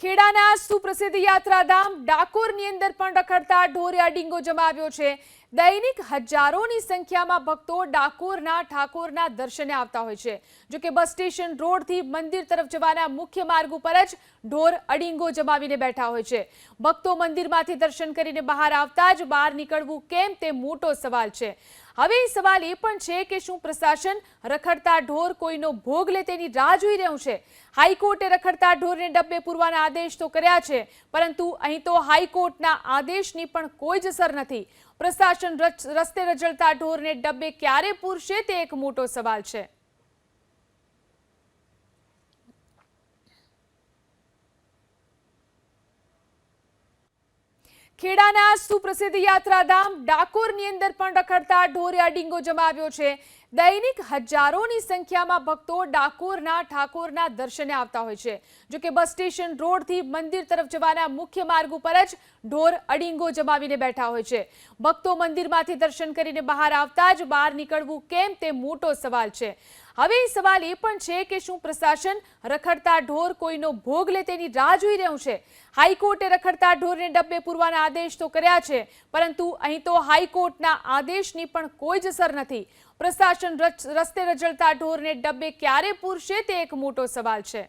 ખેડાના સુપ્રસિદ્ધ યાત્રાધામ ડાકોરની અંદર પણ રખડતા ઢોરિયા ડીંગો જમાવ્યો છે। દૈનિક હજારોની સંખ્યામાં ભક્તો ડાકોરના ઠાકોરના દર્શને આવતા હોય છે। જો કે બસ સ્ટેશન રોડથી મંદિર તરફ જવાના મુખ્ય માર્ગ ઉપર જ ઢોર અડીંગો જમાવીને બેઠા હોય છે। ભક્તો મંદિરમાંથી દર્શન કરીને બહાર આવતા જ બહાર નીકળવું કેમ તે મોટો સવાલ છે। હવે સવાલ એ પણ છે કે શું પ્રશાસન રખડતા ઢોર કોઈનો ભોગ લે તેની રાહ જોઈ રહ્યું છે। હાઈકોર્ટે રખડતા ઢોરને ડબ્બે પૂરવાના આદેશ તો કર્યા છે, પરંતુ અહીં તો હાઈકોર્ટના આદેશની પણ કોઈ જ અસર નથી। પ્રશાસન રસ્તે રજળતા ઢોરને ડબ્બે ક્યારે પૂરશે તે એક મોટો સવાલ છે। ખેડાના સુપ્રસિદ્ધ યાત્રાધામ ડાકોરની અંદર પણ રખડતા ઢોરિયા ડીંગો જમાવ્યો છે। દૈનિક હજારોની સંખ્યામાં ભક્તો ડાકોરના ઠાકોરના દર્શને આવતા હોય છે। જો કે બસ સ્ટેશન રોડથી મંદિર તરફ જવાના મુખ્ય માર્ગ ઉપર જ ઢોર અડીંગો જમાવીને બેઠા હોય છે। ભક્તો મંદિરમાંથી દર્શન કરીને બહાર આવતા જ બહાર નીકળવું કેમ તે મોટો સવાલ છે। હવે સવાલ એ પણ છે કે શું પ્રશાસન રખડતા ઢોર કોઈનો ભોગ લે તેની રાહ જોઈ રહ્યું છે। હાઈકોર્ટે રખડતા ઢોરને ડબ્બે પૂરવાના આદેશ તો કર્યા છે, પરંતુ અહીં તો હાઈકોર્ટના આદેશની પણ કોઈ જ અસર નથી। પ્રશાસન રસ્તે રજળતા ઢોરને ડબ્બે ક્યારે પૂરશે તે એક મોટો સવાલ છે।